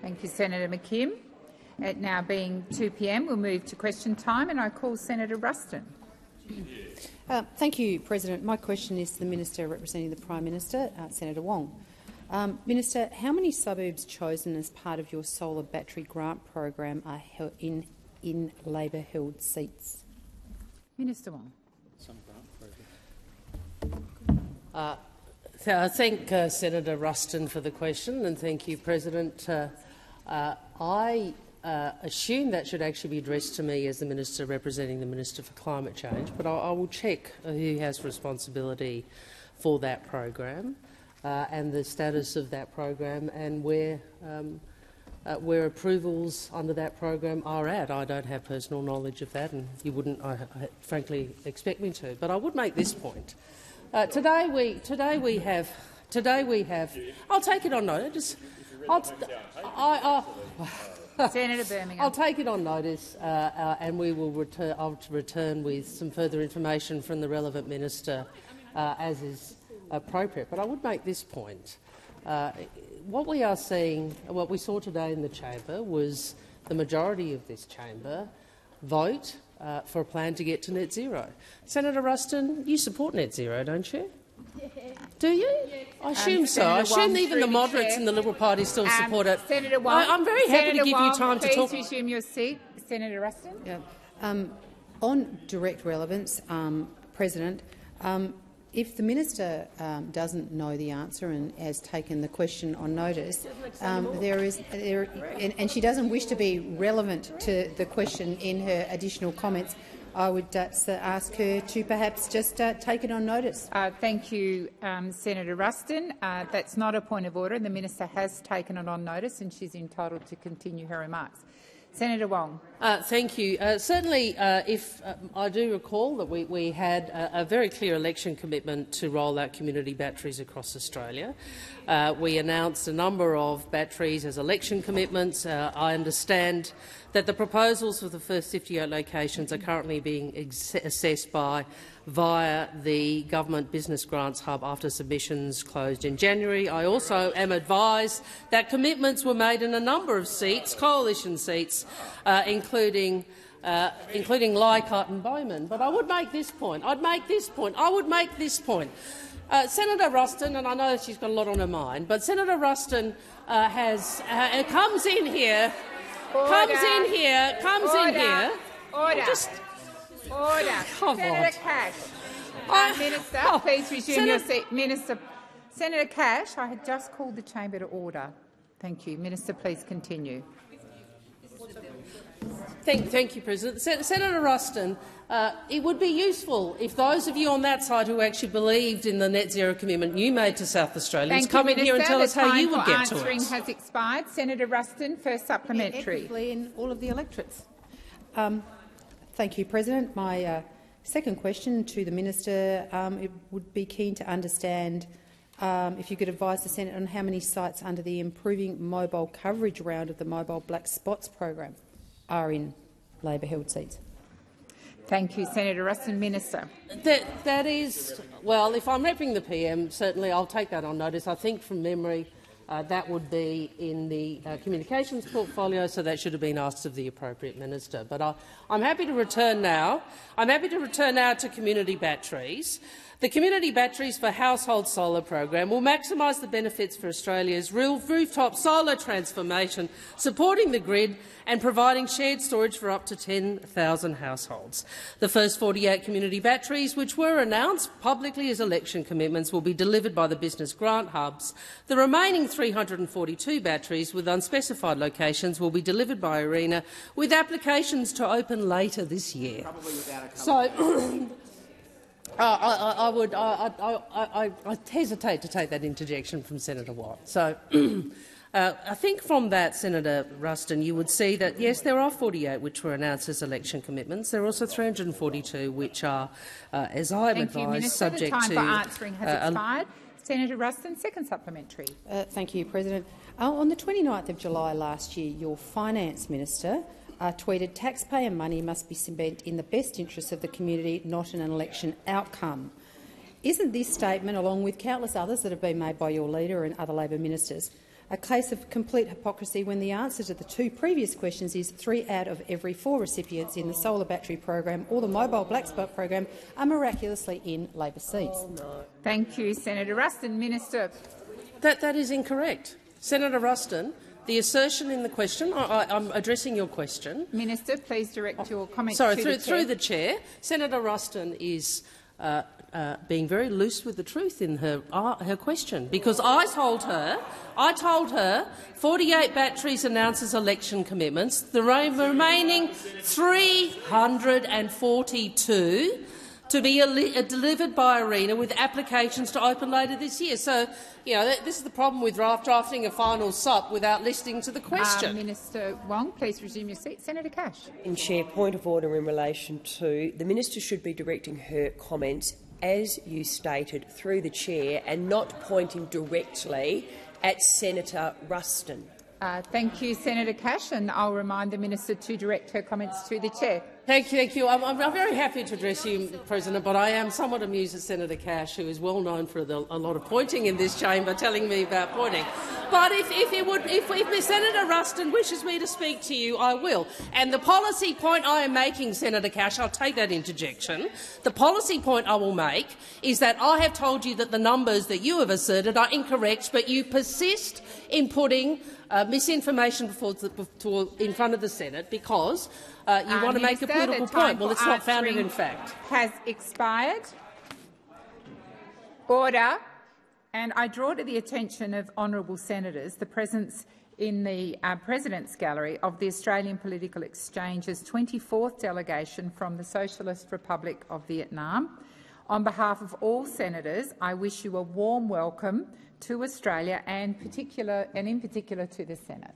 Thank you, Senator McKim. It now being 2 p.m, we'll move to question time, and I call Senator Ruston. Thank you, President. My question is to the Minister representing the Prime Minister, Senator Wong. Minister, how many suburbs chosen as part of your solar battery grant program are in Labor-held seats? Minister Wong. Thank Senator Ruston for the question, and thank you, President. I assume that should actually be addressed to me as the Minister representing the Minister for Climate Change, but I will check who has responsibility for that program and the status of that program and where approvals under that program are at. I don't have personal knowledge of that, and you wouldn't, frankly, expect me to. But I would make this point. Today we have. I'll take it on notice. Senator Birmingham. I'll take it on notice, and we will return. I'll return with some further information from the relevant minister, as is appropriate. But I would make this point: what we are seeing, what we saw today in the chamber, was the majority of this chamber vote for a plan to get to net zero. Senator Ruston, you support net zero, don't you? Do you? I assume so. I assume even the moderates in the Liberal Party still support it. Senator Wong, I'm very happy to give you time to talk. Please resume your seat. Senator Ruston. Yeah. On direct relevance, President, if the minister doesn't know the answer and has taken the question on notice, and she doesn't wish to be relevant to the question in her additional comments, I would ask her to perhaps just take it on notice. Thank you, Senator Ruston. That's not a point of order. The minister has taken it on notice, and she's entitled to continue her remarks. Senator Wong. Thank you. Certainly, if I do recall that we had a very clear election commitment to roll out community batteries across Australia. We announced a number of batteries as election commitments. I understand that the proposals for the first 58 locations are currently being assessed via the Government Business Grants Hub after submissions closed in January. I also am advised that commitments were made in a number of seats, coalition seats, including Leichhardt and Bowman. But I would make this point. Senator Ruston, and I know she's got a lot on her mind, but Senator Ruston comes in here. Order. Senator Cash. Minister, please resume your seat. Senator Cash, I had just called the chamber to order. Thank you. Minister, please continue. Thank you, President. Senator Ruston, it would be useful if those of you on that side who actually believed in the net zero commitment you made to South Australians come in here and tell us how you would get to it. The time for answering has expired. Senator Ruston, first supplementary. Equitably in all of the electorates. Thank you, President. My second question to the minister, it would be keen to understand if you could advise the Senate on how many sites under the Improving Mobile Coverage round of the Mobile Black Spots program are in Labor-held seats. Thank you, Senator Ruston. Minister. That is, well, if I'm repping the PM, certainly I'll take that on notice. I think from memory that would be in the communications portfolio, so that should have been asked of the appropriate minister. But I'm happy to return now. To community batteries. The Community Batteries for Household Solar program will maximise the benefits for Australia's rooftop solar transformation, supporting the grid and providing shared storage for up to 10,000 households. The first 48 community batteries, which were announced publicly as election commitments, will be delivered by the business grant hubs. The remaining 342 batteries with unspecified locations will be delivered by ARENA, with applications to open later this year. I hesitate to take that interjection from Senator Watt. So I think from that, Senator Ruston, you would see that, yes, there are 48 which were announced as election commitments. There are also 342 which are, as I am advised, subject to— The time for answering has expired. Senator Ruston, second supplementary. Thank you, President. On the 29th of July last year, your Finance Minister tweeted, "Taxpayer money must be spent in the best interests of the community, not an election outcome." Isn't this statement, along with countless others that have been made by your leader and other Labor ministers, A case of complete hypocrisy when the answer to the two previous questions is 3 out of every 4 recipients in the solar battery program or the mobile black spot program are miraculously in Labor seats. Thank you, Senator Ruston. Minister. That is incorrect. Senator Ruston, the assertion in the question, I'm addressing your question. Minister, please direct your comments Sorry, to through the chair. Senator Ruston is being very loose with the truth in her question, because I told her 48 batteries announces election commitments, the remaining 342 to be delivered by ARENA with applications to open later this year. So, this is the problem with drafting a final SUP without listening to the question. Minister Wong, please resume your seat. Senator Cash. Chair, point of order in relation to the minister should be directing her comments, as you stated, through the chair and not pointing directly at Senator Ruston. Thank you, Senator Cash, and I'll remind the minister to direct her comments to the chair. Thank you. I'm very happy to address you, President, but I am somewhat amused at Senator Cash, who is well known for a lot of pointing in this chamber, telling me about pointing. But if Senator Ruston wishes me to speak to you, I will. And the policy point I am making, Senator Cash, I'll take that interjection. The policy point I will make is that I have told you that the numbers that you have asserted are incorrect, but you persist in putting misinformation in front of the Senate because you want to make a political point. Well, it's not founded in fact. Has expired. Order. And I draw to the attention of honourable senators the presence in the President's Gallery of the Australian Political Exchange's 24th delegation from the Socialist Republic of Vietnam. On behalf of all senators, I wish you a warm welcome to Australia and in particular to the Senate.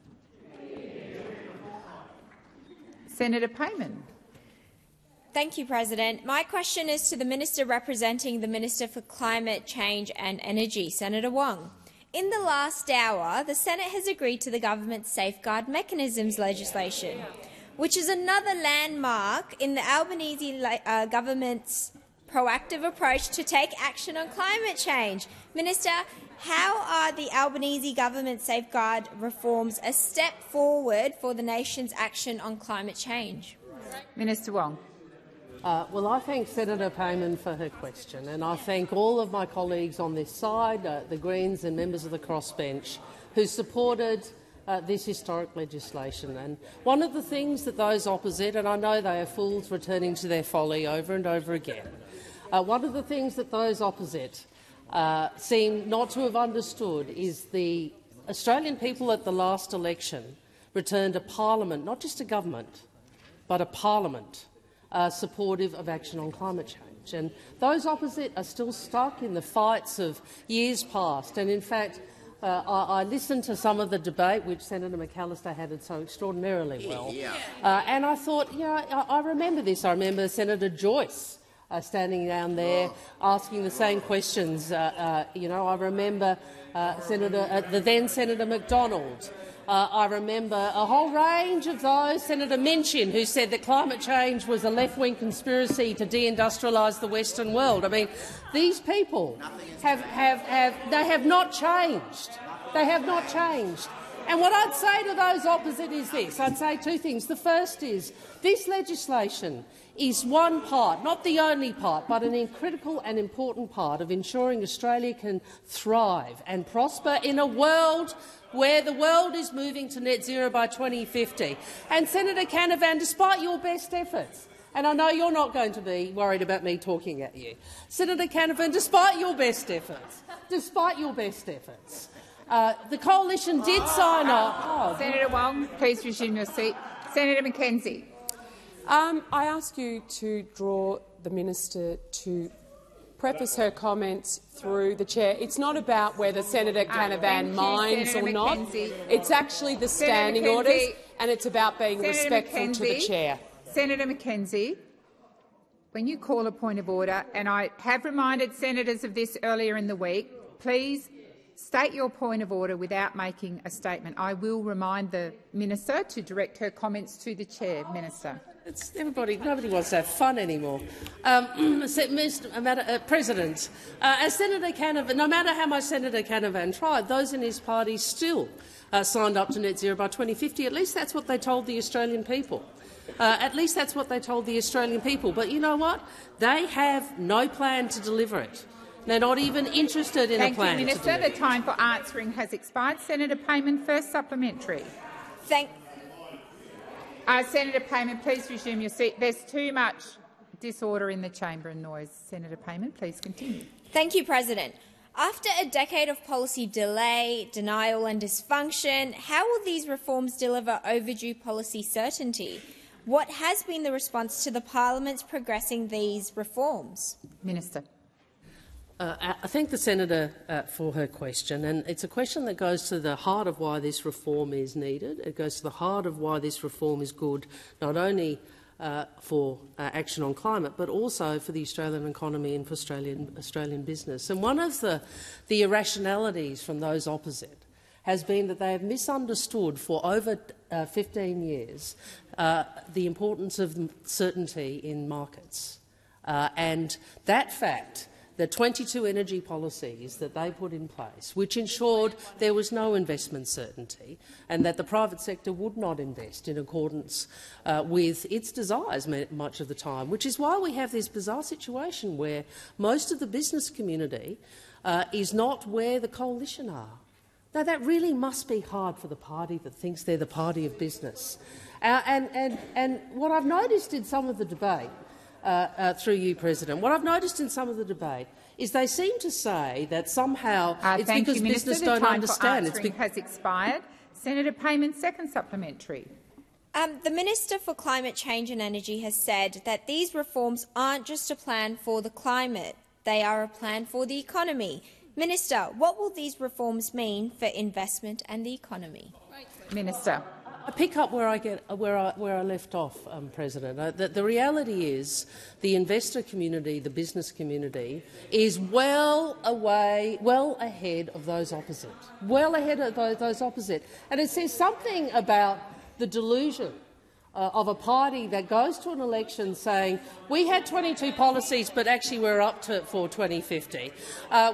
Senator Payman. Thank you, President. My question is to the Minister representing the Minister for Climate Change and Energy, Senator Wong. In the last hour, the Senate has agreed to the government's Safeguard Mechanisms legislation, which is another landmark in the Albanese government's proactive approach to take action on climate change. Minister, how are the Albanese government safeguard reforms a step forward for the nation's action on climate change? Minister Wong. Well, I thank Senator Payman for her question, and I thank all of my colleagues on this side, the Greens and members of the crossbench, who supported this historic legislation. And one of the things that those opposite, and I know they are fools returning to their folly over and over again, one of the things that those opposite seem not to have understood is the Australian people at the last election returned a parliament, not just a government, but a parliament supportive of action on climate change. And those opposite are still stuck in the fights of years past. And in fact, I listened to some of the debate which Senator McAllister had so extraordinarily well. And I thought, I remember this. I remember Senator Joyce standing down there asking the same questions. I remember the then Senator McDonald. I remember a whole range of those. Senator Minchin, who said that climate change was a left-wing conspiracy to deindustrialise the Western world. I mean, these people have not changed. They have not changed. And what I'd say to those opposite is this. I'd say two things. The first is this legislation is one part, not the only part, but an critical and important part of ensuring Australia can thrive and prosper in a world where the world is moving to net zero by 2050. And Senator Canavan, despite your best efforts, and I know you're not going to be worried about me talking at you, Senator Canavan, despite your best efforts, the coalition did sign off. Senator Wong, please resume your seat. Senator McKenzie. I ask you to draw the minister to preface her comments through the chair. It's not about whether Senator Canavan minds or not. It's actually the standing orders, and it's about being respectful to the chair. Senator McKenzie, when you call a point of order, and I have reminded senators of this earlier in the week, please state your point of order without making a statement. I will remind the minister to direct her comments to the chair. Minister. Nobody wants to have fun anymore. Mr. President, as Senator Canavan, no matter how much Senator Canavan tried, those in his party still signed up to net zero by 2050. At least that's what they told the Australian people. At least that's what they told the Australian people. But you know what? They have no plan to deliver it. They're not even interested in a plan. Thank you, Minister. The time for answering has expired. Senator Payman, first supplementary. Senator Payman, please resume your seat. There's too much disorder in the chamber and noise. Senator Payman, please continue. Thank you, President. After a decade of policy delay, denial and dysfunction, how will these reforms deliver overdue policy certainty? What has been the response to the Parliament's progressing these reforms? Minister. I thank the senator for her question, and it's a question that goes to the heart of why this reform is needed. It goes to the heart of why this reform is good, not only for action on climate, but also for the Australian economy and for Australian business. And one of the irrationalities from those opposite has been that they have misunderstood for over 15 years the importance of certainty in markets. And that fact, the 22 energy policies that they put in place, which ensured there was no investment certainty and that the private sector would not invest in accordance with its desires much of the time, which is why we have this bizarre situation where most of the business community is not where the coalition are. Now, that really must be hard for the party that thinks they're the party of business. And what I've noticed in some of the debate, through you, President, what I've noticed in some of the debate is they seem to say that somehow it's because business don't understand. The time has expired. Senator Payman, second supplementary. The Minister for Climate Change and Energy has said that these reforms aren't just a plan for the climate, they are a plan for the economy. Minister, what will these reforms mean for investment and the economy? Minister. I pick up where I left off, President. The reality is the investor community, the business community, is well ahead of those opposite. Well ahead of those opposite. And it says something about the delusion of a party that goes to an election saying, we had 22 policies, but actually we're up to for 2050.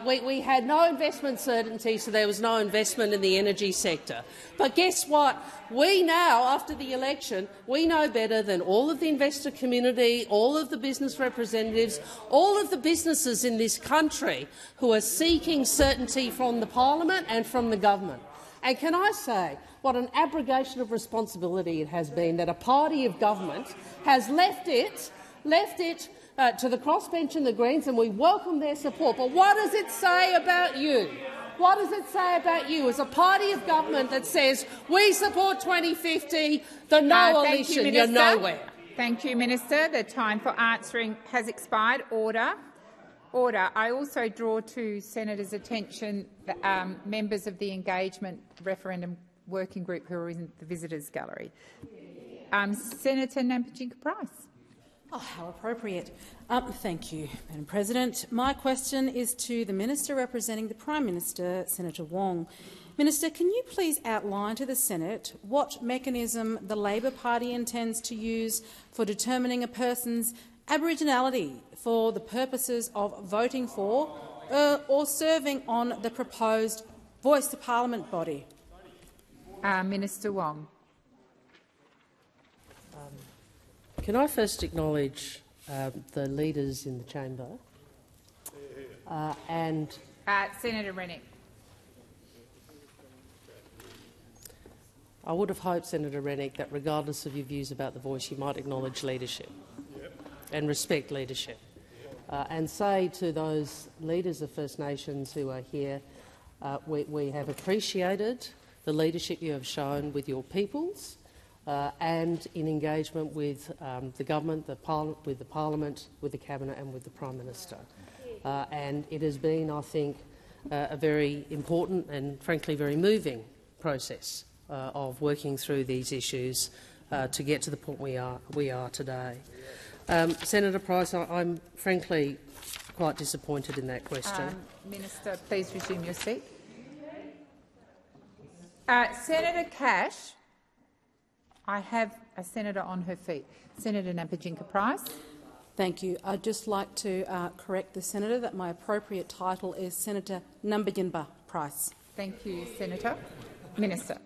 We had no investment certainty, so there was no investment in the energy sector. But guess what? We now, after the election, we know better than all of the investor community, all of the business representatives, all of the businesses in this country who are seeking certainty from the parliament and from the government. And can I say what an abrogation of responsibility it has been that a party of government has left it to the crossbench and the Greens, and we welcome their support. But what does it say about you? What does it say about you as a party of government that says we support 2050, the coalition, you're nowhere? Thank you, Minister. The time for answering has expired. Order. Order. I also draw to senators' attention the members of the Engagement Referendum Working Group who are in the Visitors' Gallery. Senator Nampijinka-Price. Oh, how appropriate. Thank you, Madam President. My question is to the Minister representing the Prime Minister, Senator Wong. Minister, can you please outline to the Senate what mechanism the Labor Party intends to use for determining a person's Aboriginality for the purposes of voting for or serving on the proposed Voice to Parliament body? Minister Wong. Can I first acknowledge the leaders in the chamber and Senator Rennick. I would have hoped, Senator Rennick, that regardless of your views about the Voice, you might acknowledge leadership and respect leadership, and say to those leaders of First Nations who are here, we have appreciated the leadership you have shown with your peoples and in engagement with the government, with the parliament, with the cabinet and with the Prime Minister. And it has been, I think, a very important and frankly very moving process of working through these issues to get to the point we are today. Senator Price, I'm frankly quite disappointed in that question. Minister, please resume your seat. Senator Cash. I have a senator on her feet. Senator Nampijinka-Price. Thank you. I'd just like to correct the senator that my appropriate title is Senator Nampijinka-Price. Thank you, Senator. Minister.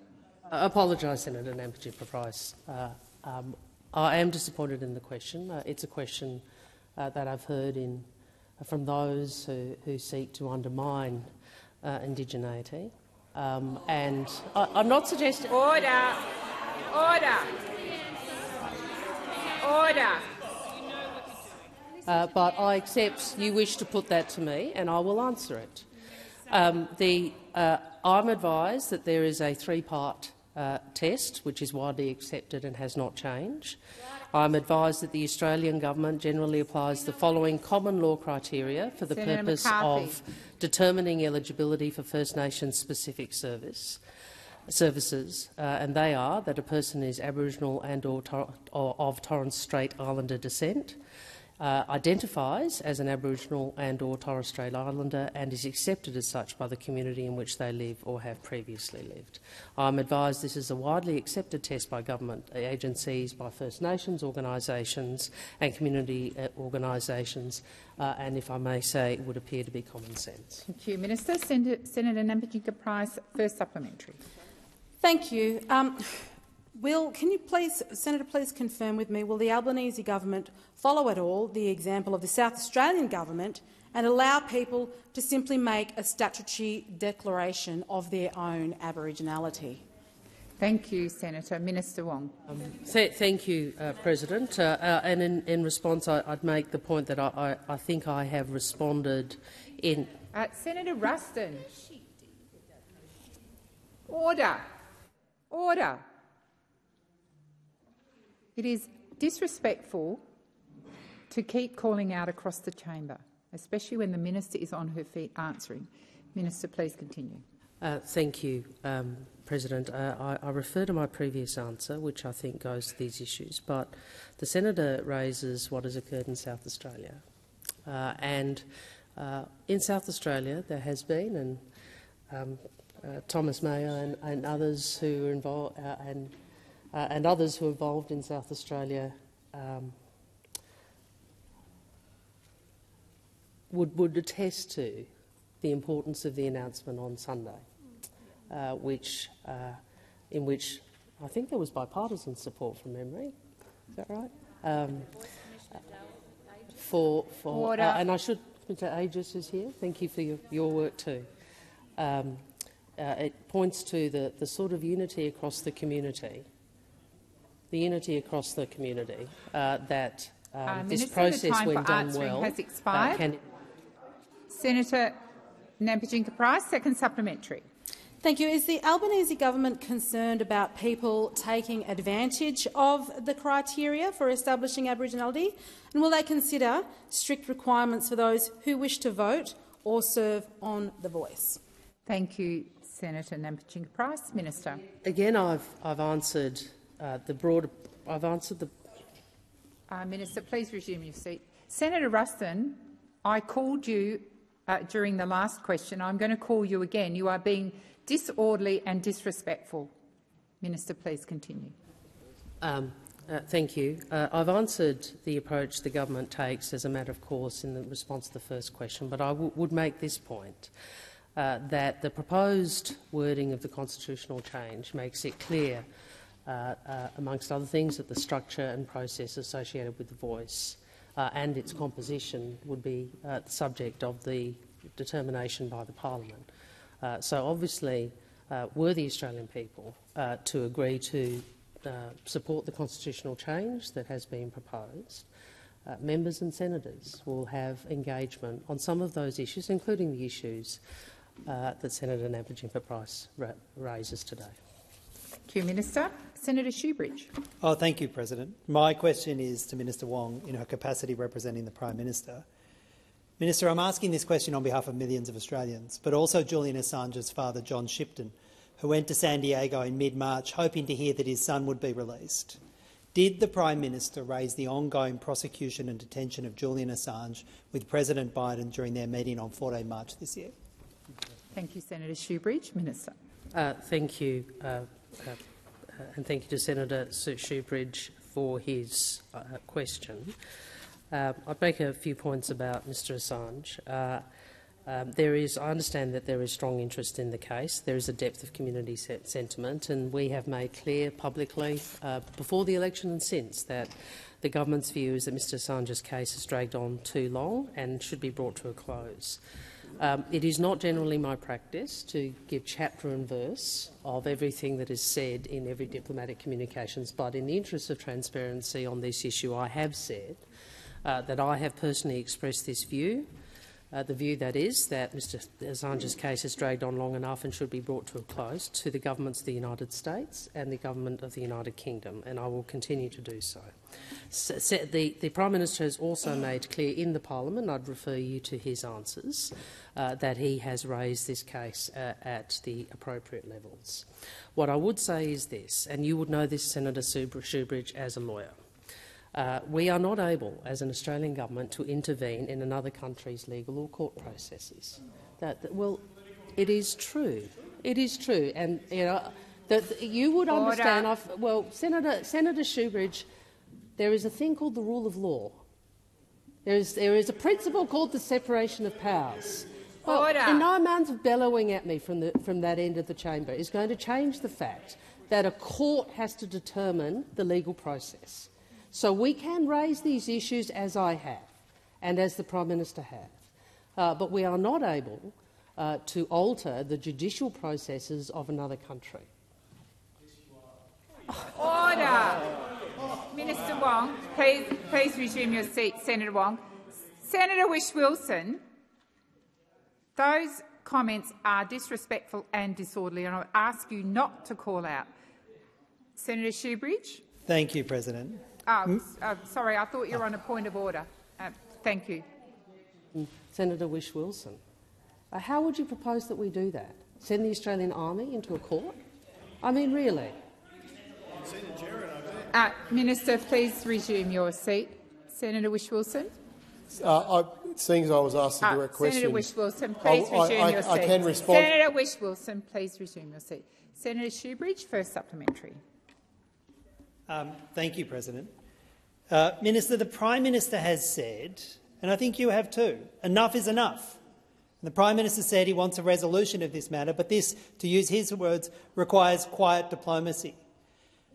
I apologise, Senator Nampijinka-Price. I am disappointed in the question. It's a question that I've heard from those who seek to undermine indigeneity. And I'm not suggesting— Order! Order! Order! But I accept you wish to put that to me, and I will answer it. I'm advised that there is a three-part test, which is widely accepted and has not changed. I'm advised that the Australian government generally applies the following common law criteria for the purpose of determining eligibility for First Nations-specific services, and they are that a person is Aboriginal and/or of Torres Strait Islander descent, identifies as an Aboriginal and/or Torres Strait Islander and is accepted as such by the community in which they live or have previously lived. I'm advised this is a widely accepted test by government agencies, by First Nations organisations and community organisations, and, if I may say, it would appear to be common sense. Thank you, Minister. Senator Nampijinka-Price, first supplementary. Thank you. Can you please, Senator, please confirm with me, will the Albanese government follow at all the example of the South Australian government and allow people to simply make a statutory declaration of their own Aboriginality? Thank you, Senator. Minister Wong. Thank you, President. And in response, I'd make the point that I think I have responded in— Senator Ruston. Order. Order. It is disrespectful to keep calling out across the chamber, especially when the minister is on her feet answering. Minister, please continue. Thank you, President. I refer to my previous answer, which I think goes to these issues, but the senator raises what has occurred in South Australia. In South Australia there has been, and Thomas Mayo and others who are involved and others who are involved in South Australia would attest to the importance of the announcement on Sunday, in which I think there was bipartisan support from memory. Is that right? And I should— Mr. Aegis is here. Thank you for your work too. It points to the sort of unity across the community. The unity across the community that this process, when done well, has expired. Senator Nampijinka-Price, second supplementary. Thank you. Is the Albanese government concerned about people taking advantage of the criteria for establishing Aboriginality, and will they consider strict requirements for those who wish to vote or serve on The Voice? Thank you, Senator Nampijinka-Price. Minister. Again, I've answered the broader— I've answered the— Minister, please resume your seat. Senator Ruston, I called you during the last question. I'm going to call you again. You are being disorderly and disrespectful. Minister, please continue. Thank you. I've answered the approach the government takes as a matter of course in the response to the first question, but I would make this point, that the proposed wording of the constitutional change makes it clear, amongst other things, that the structure and process associated with The Voice and its composition would be the subject of the determination by the Parliament. So obviously, were the Australian people to agree to support the constitutional change that has been proposed, members and senators will have engagement on some of those issues, including the issues that Senator Nampijinka-Price raises today. Thank you, Minister. Senator Shoebridge. Thank you, President. My question is to Minister Wong in her capacity representing the Prime Minister. Minister, I'm asking this question on behalf of millions of Australians, but also Julian Assange's father, John Shipton, who went to San Diego in mid-March hoping to hear that his son would be released. Did the Prime Minister raise the ongoing prosecution and detention of Julian Assange with President Biden during their meeting on 14 March this year? Thank you, Senator Shoebridge. Minister. Thank you, and thank you to Senator Shoebridge for his question. I'd make a few points about Mr Assange. I understand that there is strong interest in the case. There is a depth of community sentiment, and we have made clear publicly before the election and since that the government's view is that Mr Assange's case has dragged on too long and should be brought to a close. It is not generally my practice to give chapter and verse of everything that is said in every diplomatic communications, but in the interest of transparency on this issue, I have said that I have personally expressed this view. The view that is that Mr Assange's case has dragged on long enough and should be brought to a close to the governments of the United States and the government of the United Kingdom, and I will continue to do so. The Prime Minister has also made clear in the Parliament, I'd refer you to his answers, that he has raised this case at the appropriate levels. What I would say is this, and you would know this, Senator Shoebridge, as a lawyer. We are not able, as an Australian government, to intervene in another country's legal or court processes. Well, it is true. It is true, and that you would understand. Well, Senator Shoebridge, there is a thing called the rule of law. There is a principle called the separation of powers. Well, and no amount of bellowing at me from that end of the chamber is going to change the fact that a court has to determine the legal process. So we can raise these issues as I have and as the Prime Minister have, but we are not able to alter the judicial processes of another country. Order. Minister Wong, please resume your seat. Senator Wong. Senator Whish-Wilson, those comments are disrespectful and disorderly, and I would ask you not to call out. Senator Shoebridge. Thank you, President. Sorry, I thought you were on a point of order. Thank you. Senator Whish-Wilson, how would you propose that we do that? Send the Australian Army into a court? I mean, really? Minister, please resume your seat. Senator Whish-Wilson. Seeing as I was asked a direct question, Senator Whish-Wilson, please resume your seat. I can respond. Senator Whish-Wilson, please resume your seat. Senator Shoebridge, first supplementary. Thank you, President. Minister, the Prime Minister has said, and I think you have too, enough is enough. And the Prime Minister said he wants a resolution of this matter, but this, to use his words, requires quiet diplomacy.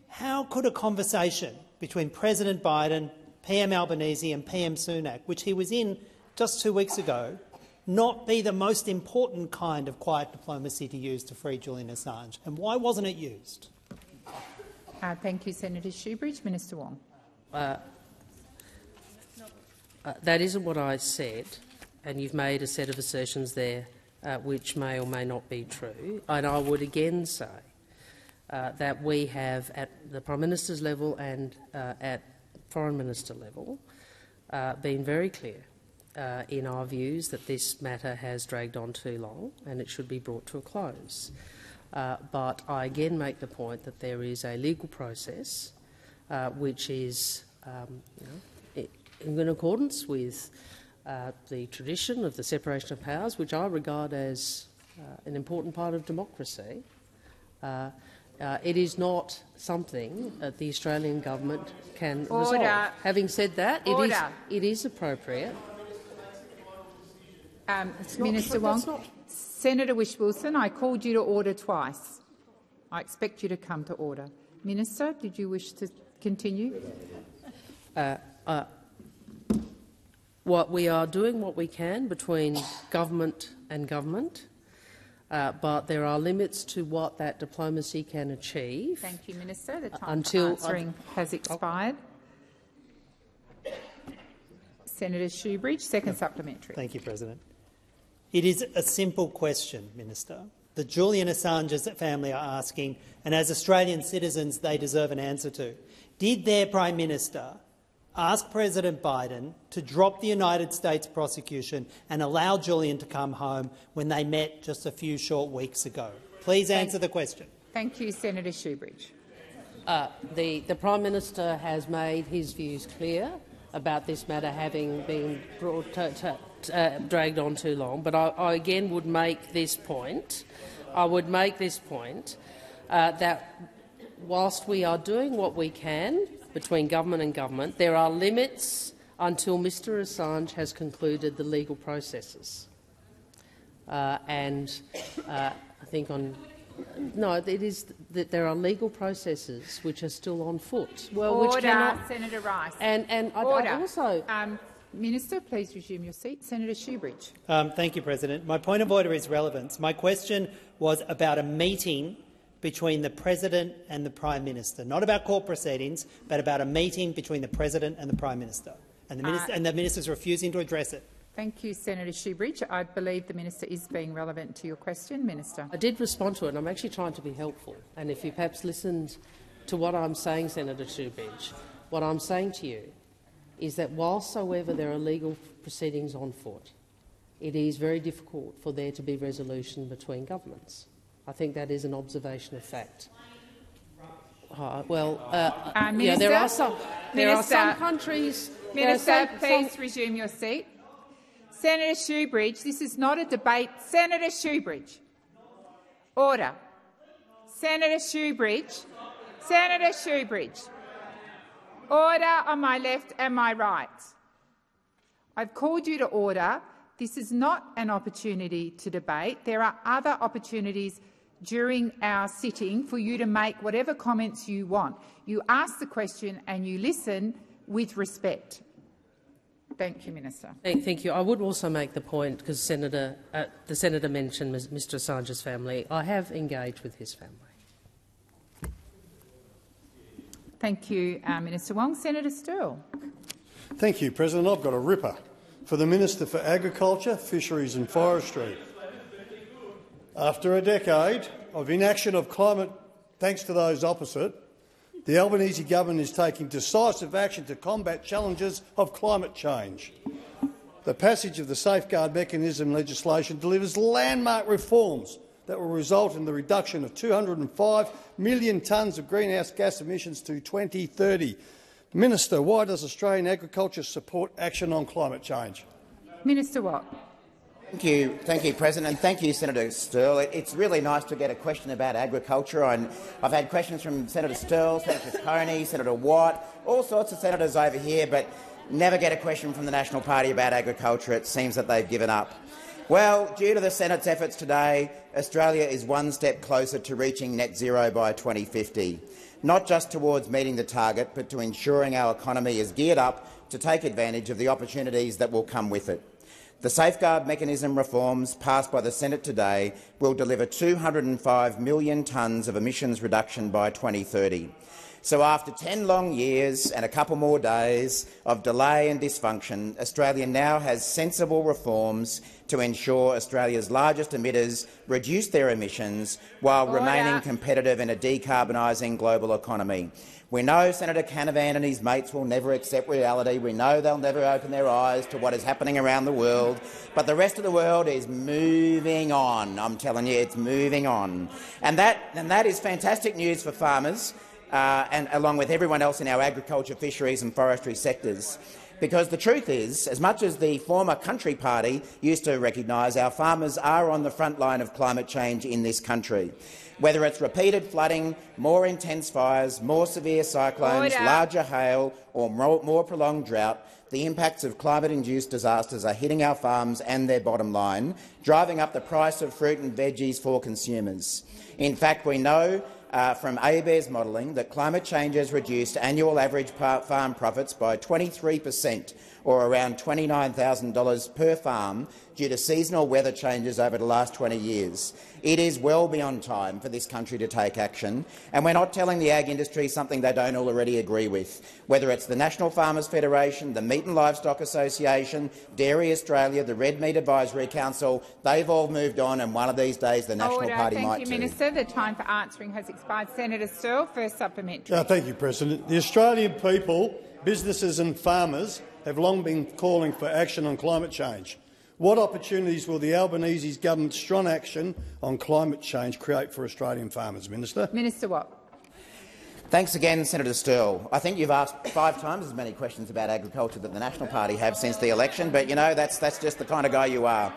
How could a conversation between President Biden, PM Albanese and PM Sunak, which he was in just 2 weeks ago, not be the most important kind of quiet diplomacy to use to free Julian Assange? And why wasn't it used? Thank you, Senator Shoebridge. Minister Wong. That isn't what I said, and you've made a set of assertions there which may or may not be true. And I would again say that we have, at the Prime Minister's level and at Foreign Minister level, been very clear in our views that this matter has dragged on too long and it should be brought to a close. But I again make the point that there is a legal process which is in accordance with the tradition of the separation of powers, which I regard as an important part of democracy. It is not something that the Australian government can resolve. Having said that, it is appropriate. Minister Wong. Senator Whish-Wilson, I called you to order twice. I expect you to come to order. Minister, did you wish to continue? What we are doing what we can between government and government, but there are limits to what that diplomacy can achieve. Thank you, Minister. The time for answering has expired. Senator Shoebridge, second supplementary. Thank you, President. It is a simple question, Minister, that Julian Assange's family are asking, and as Australian citizens they deserve an answer to. Did their Prime Minister ask President Biden to drop the United States prosecution and allow Julian to come home when they met just a few short weeks ago? Please answer the question. Thank you, Senator Shoebridge. The Prime Minister has made his views clear about this matter having been dragged on too long, but I again would make this point. I would make this point that whilst we are doing what we can between government and government, there are limits until Mr Assange has concluded the legal processes. I think it is that there are legal processes which are still on foot. Well, Order, which cannot, Senator Rice. And Order. I also. Minister, please resume your seat. Senator Shoebridge. Thank you, President. My point of order is relevance. My question was about a meeting between the President and the Prime Minister, not about court proceedings, but about a meeting between the President and the Prime Minister. And the Minister is refusing to address it. Thank you, Senator Shoebridge. I believe the Minister is being relevant to your question. Minister. I did respond to it, and I'm actually trying to be helpful. And if you perhaps listened to what I'm saying, Senator Shoebridge, what I'm saying to you is that whilstsoever there are legal proceedings on foot, it is very difficult for there to be resolution between governments. I think that is an observation of fact. Minister, there are some countries. Minister, please resume your seat. Senator Shoebridge, this is not a debate. Senator Shoebridge. Order. Senator Shoebridge. Senator Shoebridge. Order on my left and my right. I've called you to order. This is not an opportunity to debate. There are other opportunities during our sitting for you to make whatever comments you want. You ask the question and you listen with respect. Thank you, Minister. Thank you. I would also make the point, because the Senator mentioned Mr Assange's family. I have engaged with his family. Thank you, Minister Wong. Senator Sterle. Thank you, President. I've got a ripper for the Minister for Agriculture, Fisheries and Forestry. After a decade of inaction of climate, thanks to those opposite, the Albanese government is taking decisive action to combat challenges of climate change. The passage of the Safeguard Mechanism legislation delivers landmark reforms that will result in the reduction of 205 million tonnes of greenhouse gas emissions to 2030. Minister, why does Australian agriculture support action on climate change? Minister Watt. Thank you, President, and thank you, Senator Sterle. It's really nice to get a question about agriculture. And I've had questions from Senator Sterle, Senator Coney, Senator Watt, all sorts of senators over here, but never get a question from the National Party about agriculture. It seems that they've given up. Well, due to the Senate's efforts today, Australia is one step closer to reaching net zero by 2050, not just towards meeting the target, but to ensuring our economy is geared up to take advantage of the opportunities that will come with it. The Safeguard Mechanism reforms passed by the Senate today will deliver 205 million tonnes of emissions reduction by 2030. So after 10 long years and a couple more days of delay and dysfunction, Australia now has sensible reforms to ensure Australia's largest emitters reduce their emissions while remaining competitive in a decarbonising global economy. We know Senator Canavan and his mates will never accept reality. We know they'll never open their eyes to what is happening around the world. But the rest of the world is moving on. I'm telling you, it's moving on. And that is fantastic news for farmers, and along with everyone else in our agriculture, fisheries and forestry sectors. Because the truth is, as much as the former Country Party used to recognise, our farmers are on the front line of climate change in this country. Whether it's repeated flooding, more intense fires, more severe cyclones, larger hail or more prolonged drought, the impacts of climate-induced disasters are hitting our farms and their bottom line, driving up the price of fruit and veggies for consumers. In fact, we know from ABARES modelling that climate change has reduced annual average farm profits by 23%, or around $29,000 per farm, due to seasonal weather changes over the last 20 years. It is well beyond time for this country to take action, and we're not telling the ag industry something they don't already agree with. Whether it's the National Farmers Federation, the Meat and Livestock Association, Dairy Australia, the Red Meat Advisory Council, they've all moved on, and one of these days the National Party might too. Thank you, Minister. The time for answering has expired. Senator Sterle, first supplementary. Thank you, President. The Australian people, businesses and farmers have long been calling for action on climate change. What opportunities will the Albanese government's strong action on climate change create for Australian farmers, Minister? Minister Watt. Thanks again, Senator Sterle. I think you've asked 5 times as many questions about agriculture that the National Party have since the election, but you know that's just the kind of guy you are.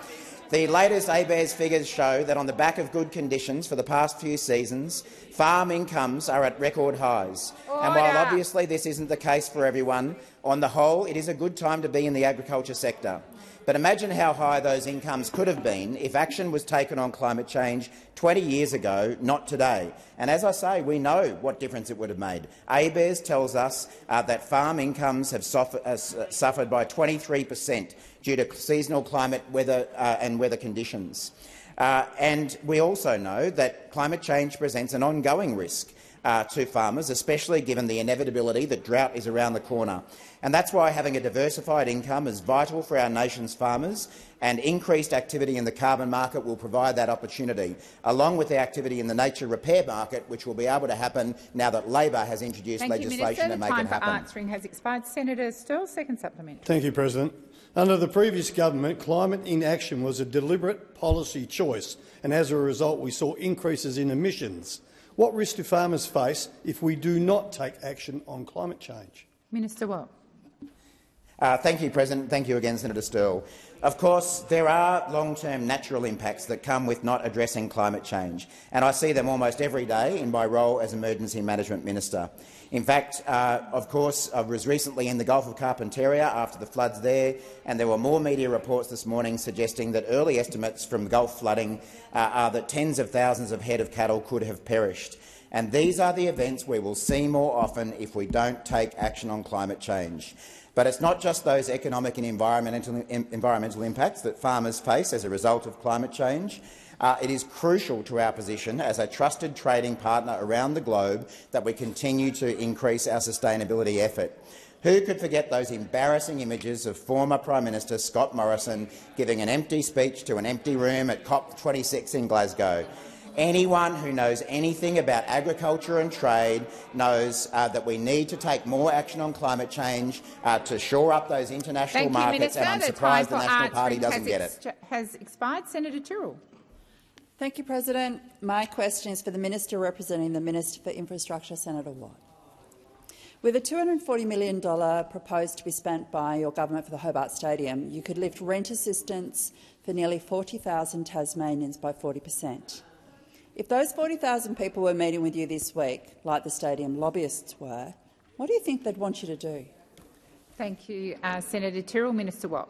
The latest ABARES figures show that on the back of good conditions for the past few seasons, farm incomes are at record highs. And while obviously this isn't the case for everyone, on the whole it is a good time to be in the agriculture sector. But imagine how high those incomes could have been if action was taken on climate change 20 years ago, not today. And as I say, we know what difference it would have made. ABARES tells us that farm incomes have suffered by 23% due to seasonal climate weather and weather conditions. And we also know that climate change presents an ongoing risk to farmers, especially given the inevitability that drought is around the corner. And that's why having a diversified income is vital for our nation's farmers, and increased activity in the carbon market will provide that opportunity, along with the activity in the nature repair market, which will be able to happen now that Labor has introduced legislation to make it happen. The time for answering has expired. Senator Sterle, second supplementary. Thank you, President. Under the previous government, climate inaction was a deliberate policy choice, and as a result we saw increases in emissions. What risk do farmers face if we do not take action on climate change? Minister Watt. Thank you, President. Thank you again, Senator Sterle. Of course, there are long-term natural impacts that come with not addressing climate change, and I see them almost every day in my role as Emergency Management Minister. In fact, of course, I was recently in the Gulf of Carpentaria after the floods there, and there were more media reports this morning suggesting that early estimates from Gulf flooding are that tens of thousands of head of cattle could have perished. And these are the events we will see more often if we don't take action on climate change. But it's not just those economic and environmental impacts that farmers face as a result of climate change. It is crucial to our position as a trusted trading partner around the globe that we continue to increase our sustainability effort. Who could forget those embarrassing images of former Prime Minister Scott Morrison giving an empty speech to an empty room at COP26 in Glasgow? Anyone who knows anything about agriculture and trade knows that we need to take more action on climate change to shore up those international markets, and I'm surprised the National Party doesn't get it. Has expired. Senator Tyrrell. Thank you, President. My question is for the Minister representing the Minister for Infrastructure, Senator Watt. With a $240 million proposed to be spent by your government for the Hobart Stadium, you could lift rent assistance for nearly 40,000 Tasmanians by 40%. If those 40,000 people were meeting with you this week, like the stadium lobbyists were, what do you think they'd want you to do? Thank you, Senator Tyrrell. Minister Watt.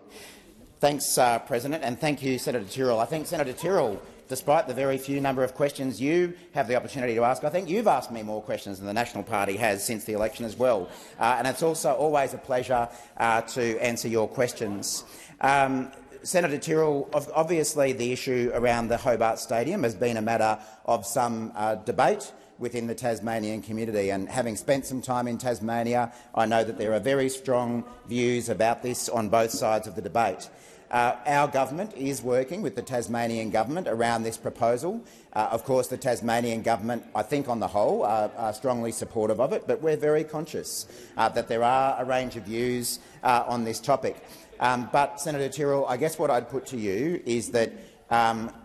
Thanks, President, and thank you, Senator Tyrrell. I think, Senator Tyrrell, despite the very few number of questions you have the opportunity to ask, I think you've asked me more questions than the National Party has since the election as well. And it's also always a pleasure to answer your questions. Senator Tyrrell, obviously the issue around the Hobart Stadium has been a matter of some debate within the Tasmanian community, and having spent some time in Tasmania, I know that there are very strong views about this on both sides of the debate. Our government is working with the Tasmanian government around this proposal. Of course, the Tasmanian government, I think on the whole, are strongly supportive of it, but we're very conscious that there are a range of views on this topic. But, Senator Tyrrell, I guess what I'd put to you is that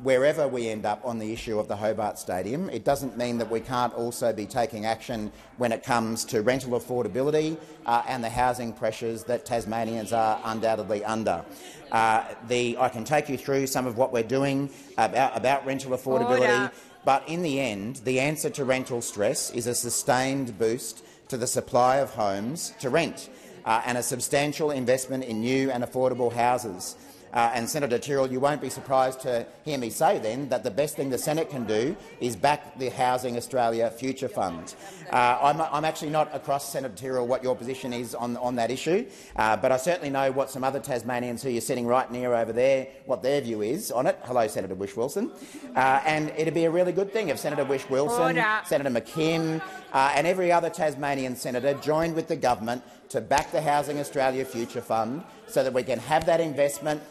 wherever we end up on the issue of the Hobart Stadium, it doesn't mean that we can't also be taking action when it comes to rental affordability and the housing pressures that Tasmanians are undoubtedly under. I can take you through some of what we're doing about rental affordability, but in the end, the answer to rental stress is a sustained boost to the supply of homes to rent and a substantial investment in new and affordable houses. And, Senator Tyrrell, you won't be surprised to hear me say then that the best thing the Senate can do is back the Housing Australia Future Fund. I'm actually not across, Senator Tyrrell, what your position is on that issue, but I certainly know what some other Tasmanians who you're sitting right near over there, what their view is on it. Hello, Senator Whish-Wilson. And it'd be a really good thing if Senator Whish-Wilson, Senator McKim and every other Tasmanian senator joined with the government to back the Housing Australia Future Fund so that we can have that investment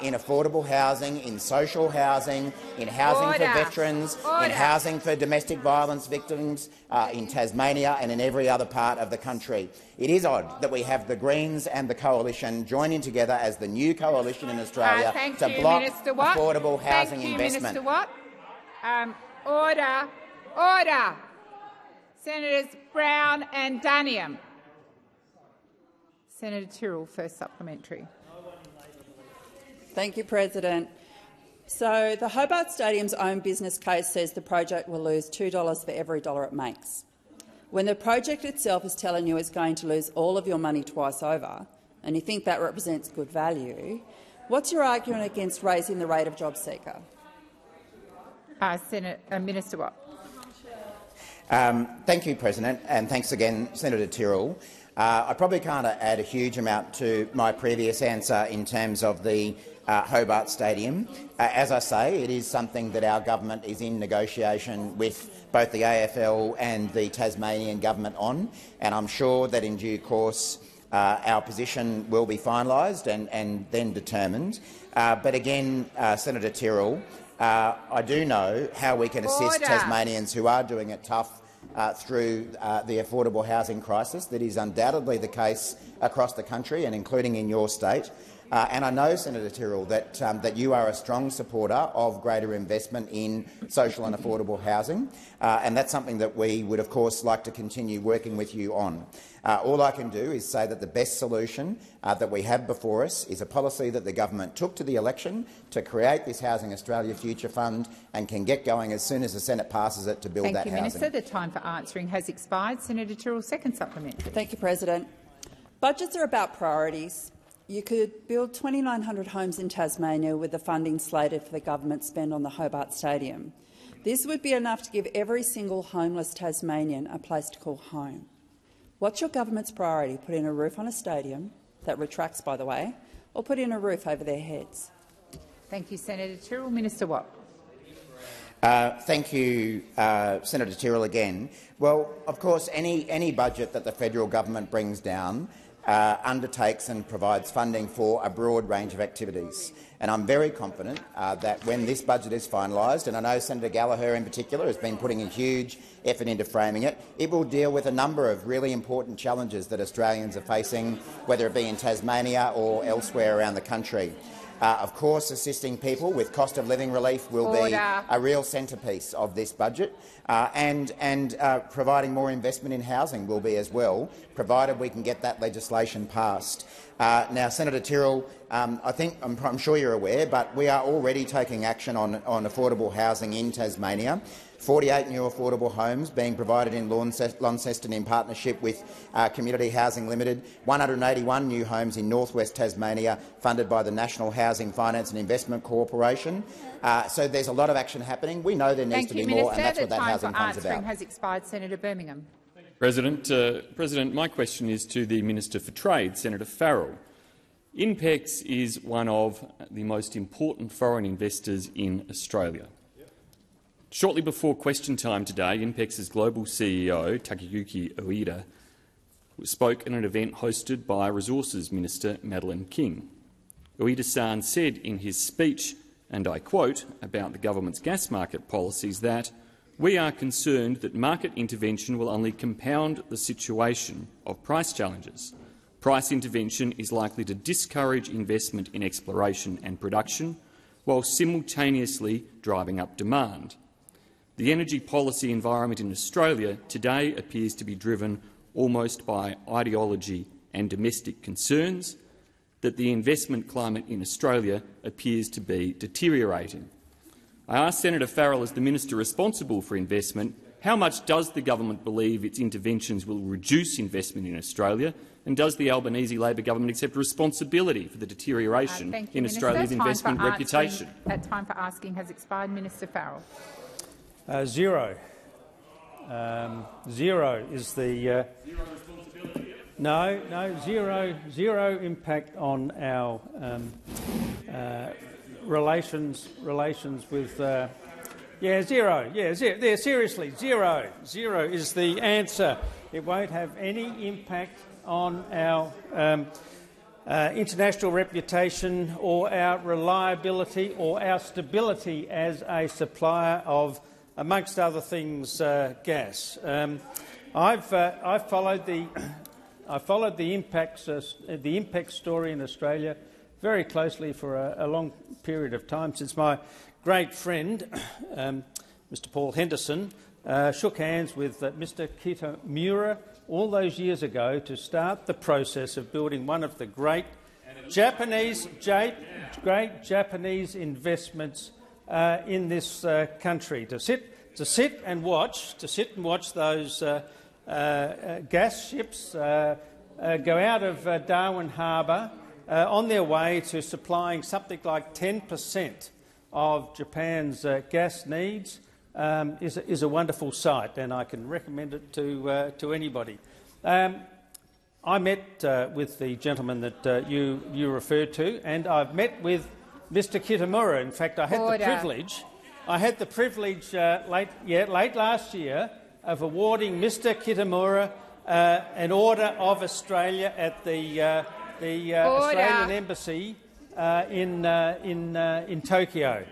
in affordable housing, in social housing, in housing for veterans, in housing for domestic violence victims in Tasmania and in every other part of the country. It is odd that we have the Greens and the Coalition joining together as the new coalition in Australia to block affordable housing investment. Minister Watt. Order. Senators Brown and Duniam. Senator Tyrrell, first supplementary. Thank you, President. So the Hobart Stadium's own business case says the project will lose $2 for every dollar it makes. When the project itself is telling you it's going to lose all of your money twice over, and you think that represents good value, what's your argument against raising the rate of JobSeeker? Minister Watt. Thank you, President, and thanks again, Senator Tyrrell. I probably can't add a huge amount to my previous answer in terms of the Hobart Stadium. As I say, it is something that our government is in negotiation with both the AFL and the Tasmanian government on, and I'm sure that in due course our position will be finalised and then determined. But again, Senator Tyrrell, I do know how we can assist Tasmanians who are doing it tough through the affordable housing crisis. That is undoubtedly the case across the country and including in your state. And I know, Senator Tyrrell, that you are a strong supporter of greater investment in social and affordable housing, and that's something that we would, of course, like to continue working with you on. All I can do is say that the best solution that we have before us is a policy that the government took to the election to create this Housing Australia Future Fund and can get going as soon as the Senate passes it to build that housing. Thank you, Minister. The time for answering has expired. Senator Tyrrell, second supplementary. Thank you, President. Budgets are about priorities. You could build 2,900 homes in Tasmania with the funding slated for the government spend on the Hobart Stadium. This would be enough to give every single homeless Tasmanian a place to call home. What's your government's priority? Put in a roof on a stadium that retracts, by the way, or put in a roof over their heads? Thank you, Senator Tyrrell. Minister Watt. Thank you, Senator Tyrrell, again. Well, of course, any budget that the federal government brings down undertakes and provides funding for a broad range of activities. And I'm very confident that when this budget is finalised, and I know Senator Gallagher in particular has been putting a huge effort into framing it, it will deal with a number of really important challenges that Australians are facing, whether it be in Tasmania or elsewhere around the country. Of course, assisting people with cost of living relief will be a real centrepiece of this budget, and providing more investment in housing will be as well, provided we can get that legislation passed. Now, Senator Tyrrell, I'm sure you're aware, but we are already taking action on affordable housing in Tasmania. 48 new affordable homes being provided in Launceston in partnership with Community Housing Limited, 181 new homes in northwest Tasmania funded by the National Housing Finance and Investment Corporation. So there's a lot of action happening. We know there needs to be more, and that's what that housing fund's about. Has expired. Senator Birmingham. President, my question is to the Minister for Trade, Senator Farrell. INPEX is one of the most important foreign investors in Australia. Shortly before question time today, INPEX's global CEO, Takayuki Ueda, spoke at an event hosted by Resources Minister Madeleine King. Ueda-san said in his speech, and I quote, about the government's gas market policies that we are concerned that market intervention will only compound the situation of price challenges. Price intervention is likely to discourage investment in exploration and production, while simultaneously driving up demand. The energy policy environment in Australia today appears to be driven almost by ideology and domestic concerns, that the investment climate in Australia appears to be deteriorating. I ask Senator Farrell, as the minister responsible for investment, how much does the government believe its interventions will reduce investment in Australia, and does the Albanese Labor government accept responsibility for the deterioration in Australia's investment reputation? That time for asking has expired. Minister Farrell. Zero. Zero is the zero impact on our relations with zero. Seriously, zero. Zero is the answer. It won't have any impact on our international reputation or our reliability or our stability as a supplier of, amongst other things, gas. I've followed the INPEX story in Australia very closely for a long period of time, since my great friend, Mr. Paul Henderson, shook hands with Mr. Kitamura all those years ago to start the process of building one of the great Japanese investments in this country, to sit and watch those gas ships go out of Darwin Harbour on their way to supplying something like 10% of Japan's gas needs is a wonderful sight, and I can recommend it to anybody. I met with the gentleman that you referred to, and I've met with Mr. Kitamura. In fact, I had the privilege late last year of awarding Mr. Kitamura an Order of Australia at the Australian Embassy in Tokyo.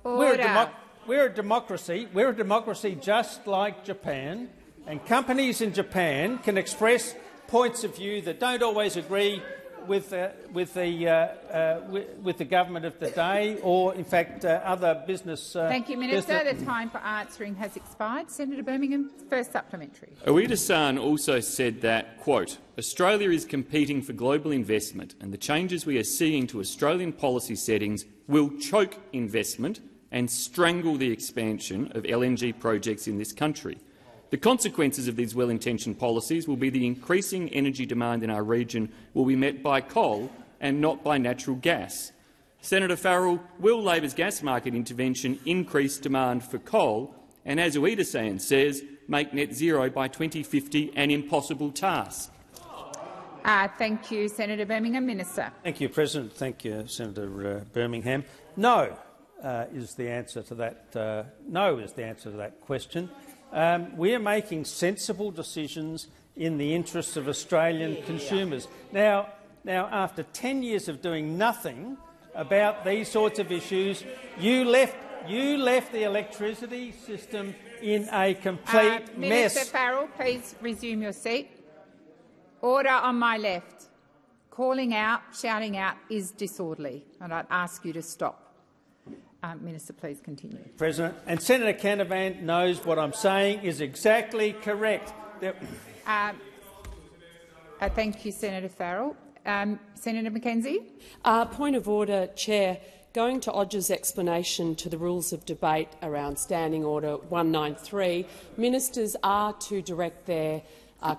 We're a democracy. We're a democracy just like Japan, and companies in Japan can express points of view that don't always agree with the government of the day, or in fact other business. Thank you, Minister. The time for answering has expired. Senator Birmingham, first supplementary. Ueda-san also said that, quote, Australia is competing for global investment, and the changes we are seeing to Australian policy settings will choke investment and strangle the expansion of LNG projects in this country. The consequences of these well-intentioned policies will be the increasing energy demand in our region will be met by coal and not by natural gas. Senator Farrell, will Labor's gas market intervention increase demand for coal and, as Ueda-san says, make net zero by 2050 an impossible task? Thank you, Senator Birmingham. Minister. Thank you, President. Thank you, Senator Birmingham. No is the answer to that. No is the answer to that question. We are making sensible decisions in the interests of Australian consumers. Now, after 10 years of doing nothing about these sorts of issues, you left the electricity system in a complete mess. Minister Farrell, please resume your seat. Order on my left. Calling out, shouting out is disorderly, and I'd ask you to stop. Minister, please continue. President, and Senator Canavan knows what I'm saying is exactly correct. Thank you, Senator Farrell. Senator McKenzie. Point of order, Chair. Going to Odger's explanation to the rules of debate around Standing Order 193, ministers are to direct their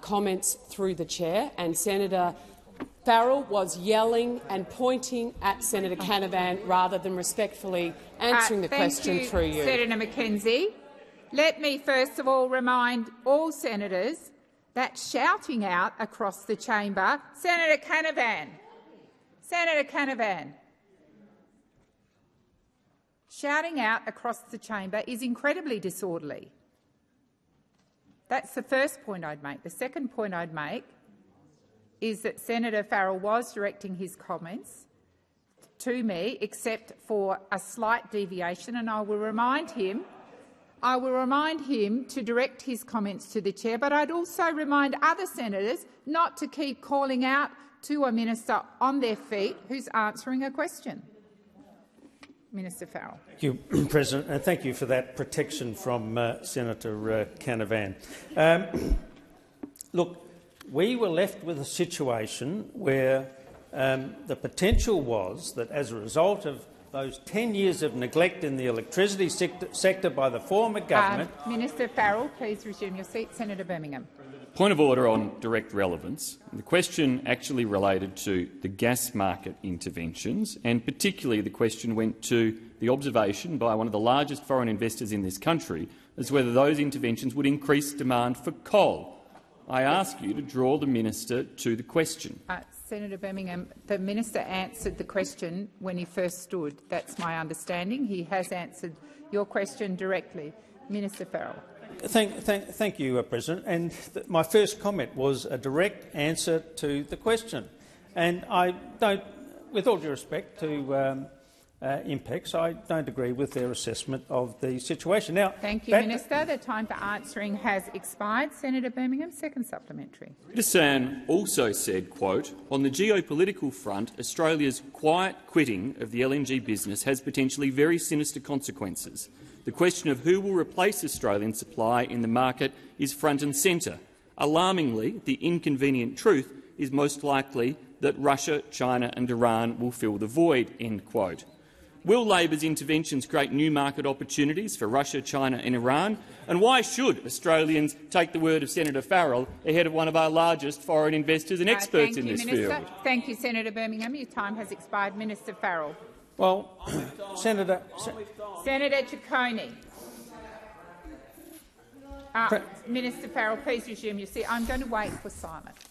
comments through the chair, and Senator Farrell was yelling and pointing at Senator Canavan rather than respectfully answering the question through you. Senator McKenzie. Let me first of all remind all senators that shouting out across the chamber— Senator Canavan, shouting out across the chamber is incredibly disorderly. That's the first point I'd make. The second point I'd make is that Senator Farrell was directing his comments to me, except for a slight deviation, and I will remind him to direct his comments to the chair, but I'd also remind other senators not to keep calling out to a minister on their feet who's answering a question. Minister Farrell. Thank you, President, and thank you for that protection from Senator Canavan. Look, we were left with a situation where the potential was that, as a result of those 10 years of neglect in the electricity sector by the former government— Minister Farrell, please resume your seat. Senator Birmingham. Point of order on direct relevance. The question actually related to the gas market interventions, and particularly the question went to the observation by one of the largest foreign investors in this country as whether those interventions would increase demand for coal. I ask you to draw the minister to the question. Senator Birmingham, the minister answered the question when he first stood. That's my understanding. He has answered your question directly. Minister Farrell. Thank you, President. And my first comment was a direct answer to the question. And I don't, with all due respect to INPEX, I don't agree with their assessment of the situation. Now, thank you, Minister. The time for answering has expired. Senator Birmingham, second supplementary. San also said, quote, on the geopolitical front, Australia's quiet quitting of the LNG business has potentially very sinister consequences. The question of who will replace Australian supply in the market is front and centre. Alarmingly, the inconvenient truth is most likely that Russia, China and Iran will fill the void." End quote. Will Labor's interventions create new market opportunities for Russia, China and Iran? And why should Australians take the word of Senator Farrell ahead of one of our largest foreign investors and experts in this field? Thank you, Senator Birmingham. Your time has expired. Minister Farrell. Well, Senator Ciccone. Minister Farrell, please resume your seat. I'm going to wait for silence.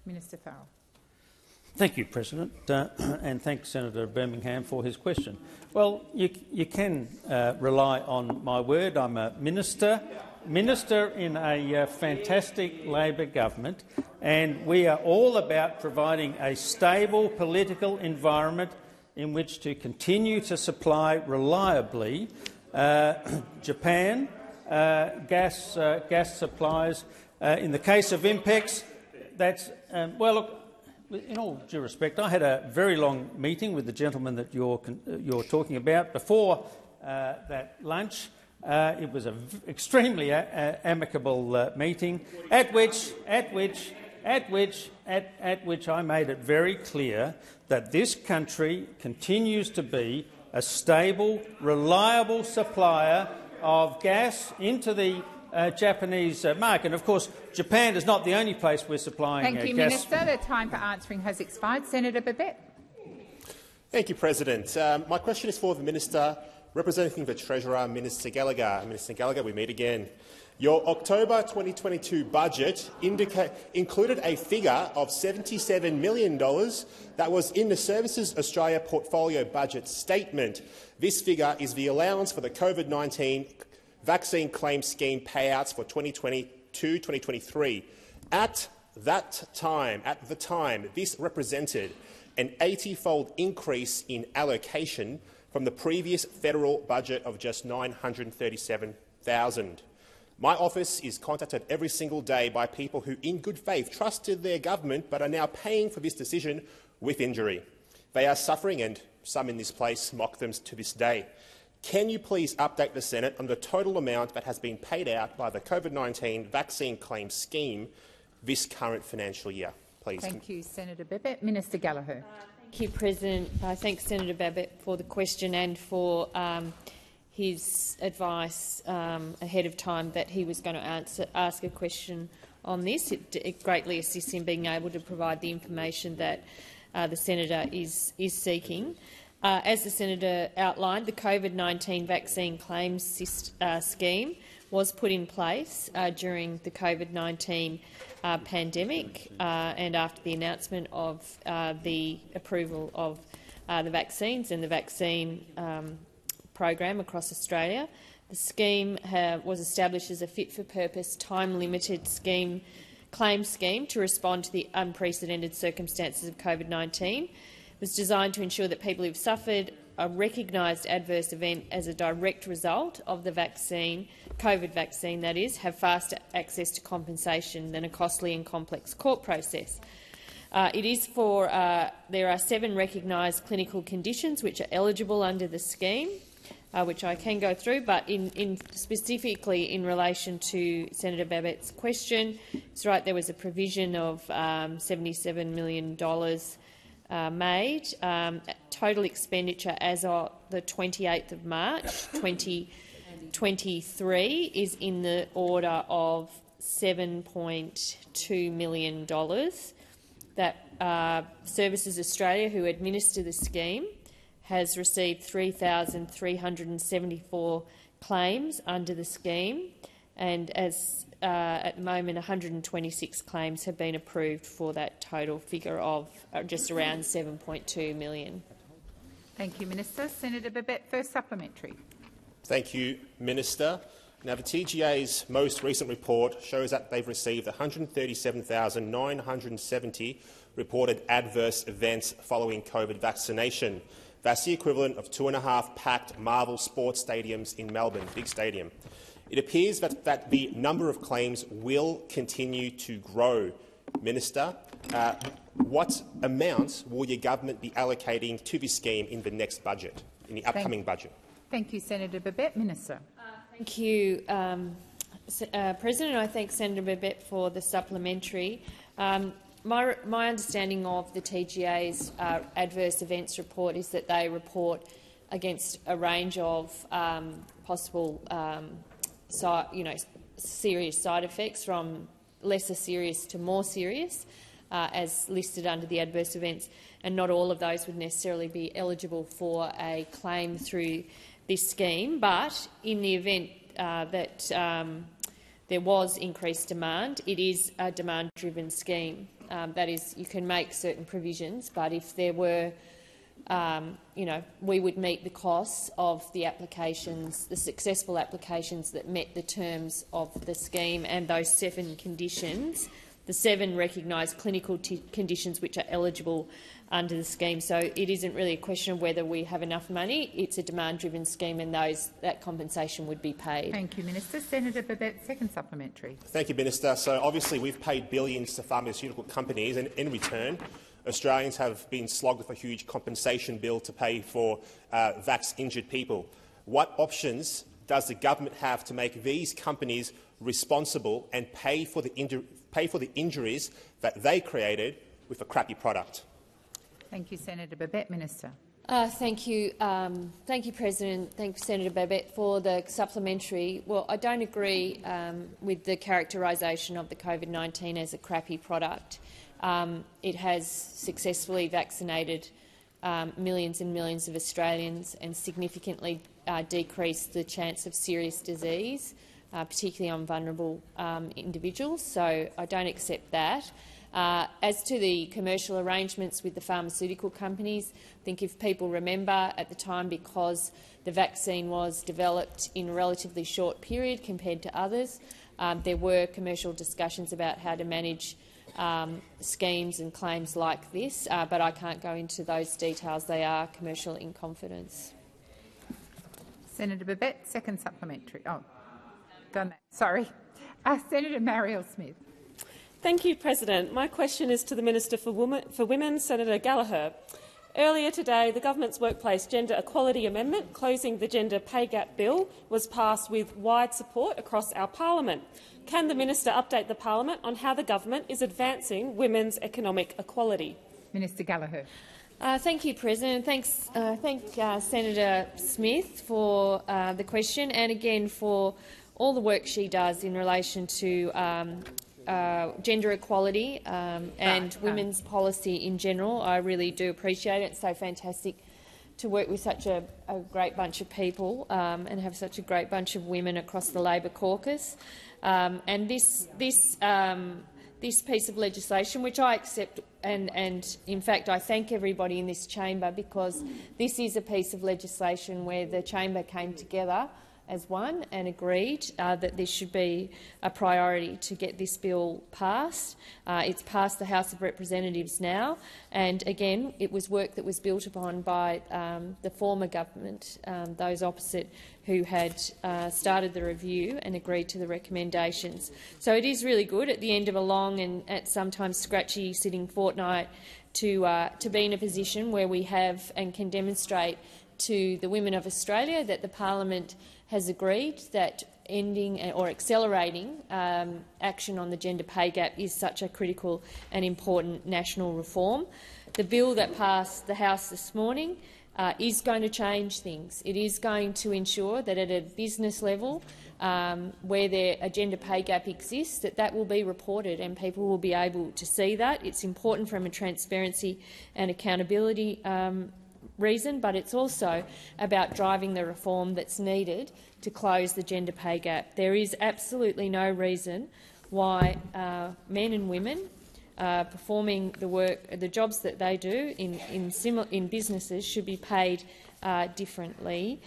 Minister Farrell. Thank you, President, and thanks Senator Birmingham for his question. Well, you can rely on my word. I'm a minister in a fantastic Labor government, and we are all about providing a stable political environment in which to continue to supply reliably Japan gas supplies. In the case of INPEX, that's well, look. In all due respect, I had a very long meeting with the gentleman that you're talking about before that lunch. It was an extremely amicable meeting, at which I made it very clear that this country continues to be a stable, reliable supplier of gas into the Japanese market. And of course, Japan is not the only place we're supplying gas. Thank you, Minister. The time for answering has expired. Senator Babet. Thank you, President. My question is for the Minister representing the Treasurer, Minister Gallagher. Minister Gallagher, we meet again. Your October 2022 budget included a figure of $77 million that was in the Services Australia portfolio budget statement. This figure is the allowance for the COVID-19 vaccine claim scheme payouts for 2022-2023. At the time, this represented an 80-fold increase in allocation from the previous federal budget of just $937,000. My office is contacted every single day by people who, in good faith, trusted their government but are now paying for this decision with injury. They are suffering, and some in this place mock them to this day. Can you please update the Senate on the total amount that has been paid out by the COVID-19 vaccine claim scheme this current financial year, please? Thank you, Senator Babet. Minister Gallagher. Thank you, President. I thank Senator Babet for the question and for his advice ahead of time that he was going to ask a question on this. It greatly assists in being able to provide the information that the senator is seeking. As the senator outlined, the COVID-19 vaccine claims scheme was put in place during the COVID-19 pandemic and after the announcement of the approval of the vaccines and the vaccine program across Australia. The scheme was established as a fit-for-purpose, time-limited claim scheme to respond to the unprecedented circumstances of COVID-19. It was designed to ensure that people who have suffered a recognised adverse event as a direct result of the vaccine, COVID vaccine that is, have faster access to compensation than a costly and complex court process. There are 7 recognised clinical conditions which are eligible under the scheme, which I can go through, but specifically in relation to Senator Babet's question, it's right, there was a provision of $77 million made. Total expenditure as of the 28th of March 2023 is in the order of $7.2 million. That Services Australia, who administer the scheme, has received 3,374 claims under the scheme, and at the moment 126 claims have been approved for that total figure of just around $7.2 million. Thank you, Minister. Senator Babet, first supplementary. Thank you, Minister. Now, the TGA's most recent report shows that they've received 137,970 reported adverse events following COVID vaccination. That's the equivalent of 2.5 packed Marvel sports stadiums in Melbourne, big stadium. It appears that the number of claims will continue to grow. Minister, what amounts will your government be allocating to this scheme in the next budget, in the upcoming budget? Thank you, Senator Babet. Minister. Thank you, President. I thank Senator Babet for the supplementary. my understanding of the TGA's adverse events report is that they report against a range of possible serious side effects, from lesser serious to more serious, as listed under the adverse events, and not all of those would necessarily be eligible for a claim through this scheme. But in the event that there was increased demand, it is a demand-driven scheme. That is, you can make certain provisions, but if there were, we would meet the costs of the applications, the successful applications that met the terms of the scheme and those 7 conditions, the 7 recognised clinical conditions which are eligible under the scheme. So it isn't really a question of whether we have enough money. It's a demand-driven scheme, and that compensation would be paid. Thank you, Minister. Senator Babet, second supplementary. Thank you, Minister. So obviously we've paid billions to pharmaceutical companies, and in return Australians have been slogged with a huge compensation bill to pay for vax-injured people. What options does the government have to make these companies responsible and pay for the injuries that they created with a crappy product? Thank you, Senator Babet. Minister. Thank you, President. Thank you, Senator Babet, for the supplementary. Well, I don't agree with the characterisation of the COVID-19 as a crappy product. It has successfully vaccinated millions and millions of Australians and significantly decreased the chance of serious disease, particularly on vulnerable individuals. So I don't accept that. As to the commercial arrangements with the pharmaceutical companies, I think if people remember, at the time, because the vaccine was developed in a relatively short period compared to others, there were commercial discussions about how to manage schemes and claims like this, but I can't go into those details. They are commercial in confidence. Senator Babet, second supplementary. Oh, done that. Sorry. Senator Marielle Smith. Thank you, President. My question is to the Minister for Women, Senator Gallagher. Earlier today, the government's Workplace Gender Equality Amendment, Closing the Gender Pay Gap Bill, was passed with wide support across our parliament. Can the minister update the parliament on how the government is advancing women's economic equality? Minister Gallagher. Thank you, President. Thank Senator Smith for the question, and again for all the work she does in relation to gender equality and women's policy in general. I really do appreciate it. It's so fantastic to work with such a great bunch of people and have such a great bunch of women across the Labor caucus. And this piece of legislation, which I accept, and in fact I thank everybody in this chamber, because this is a piece of legislation where the chamber came together as one and agreed that this should be a priority to get this bill passed. It's passed the House of Representatives now, and again it was work that was built upon by the former government, those opposite, who had started the review and agreed to the recommendations. So it is really good at the end of a long and at sometimes scratchy sitting fortnight to be in a position where we have and can demonstrate to the women of Australia that the parliament has agreed that ending or accelerating action on the gender pay gap is such a critical and important national reform. The bill that passed the House this morning is going to change things. It is going to ensure that at a business level, where a gender pay gap exists, that will be reported and people will be able to see that. It's important from a transparency and accountability reason, but it's also about driving the reform that's needed to close the gender pay gap. There is absolutely no reason why men and women performing the jobs that they do in businesses should be paid differently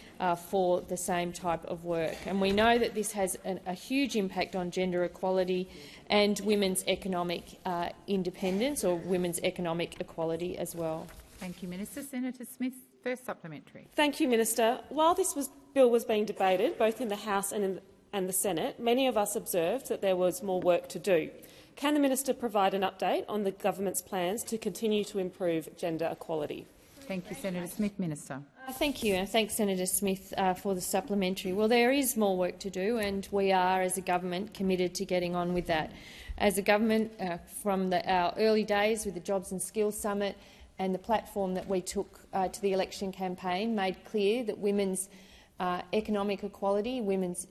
for the same type of work. And we know that this has a huge impact on gender equality and women's economic independence, or women's economic equality as well. Thank you, Minister. Senator Smith, first supplementary. Thank you, Minister. While this bill was being debated, both in the House and the Senate, many of us observed that there was more work to do. Can the minister provide an update on the government's plans to continue to improve gender equality? Thank you, Senator Smith. Minister. Thank you, and thanks Senator Smith for the supplementary. Well, there is more work to do, and we are, as a government, committed to getting on with that. As a government, from our early days with the Jobs and Skills Summit and the platform that we took to the election campaign, made clear that women's economic equality,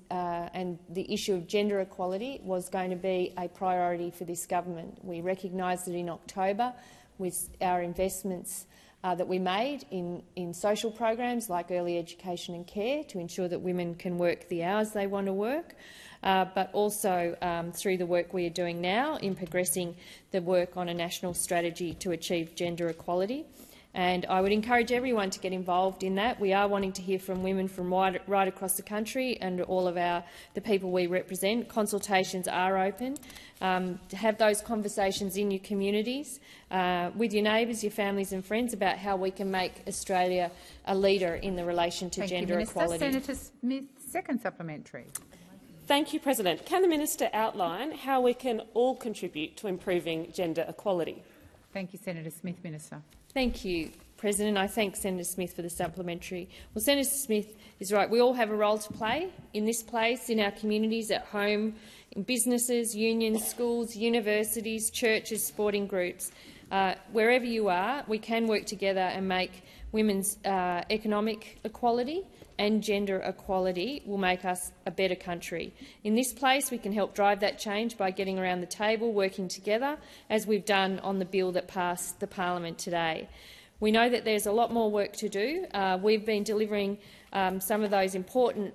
and the issue of gender equality was going to be a priority for this government. We recognised it in October with our investments that we made in social programs like early education and care to ensure that women can work the hours they want to work, but also through the work we are doing now in progressing the work on a national strategy to achieve gender equality. And I would encourage everyone to get involved in that. We are wanting to hear from women from right across the country and all of the people we represent. Consultations are open. To have those conversations in your communities, with your neighbours, your families and friends about how we can make Australia a leader in the relation to gender equality. Senator Smith, second supplementary. Thank you, President. Can the minister outline how we can all contribute to improving gender equality? Thank you, Senator Smith. Minister. Thank you, President. I thank Senator Smith for the supplementary. Well, Senator Smith is right. We all have a role to play in this place, in our communities, at home, in businesses, unions, schools, universities, churches, sporting groups. Wherever you are, we can work together and make women's economic equality and gender equality will make us a better country. In this place, we can help drive that change by getting around the table, working together, as we've done on the bill that passed the parliament today. We know that there's a lot more work to do. We've been delivering some of those important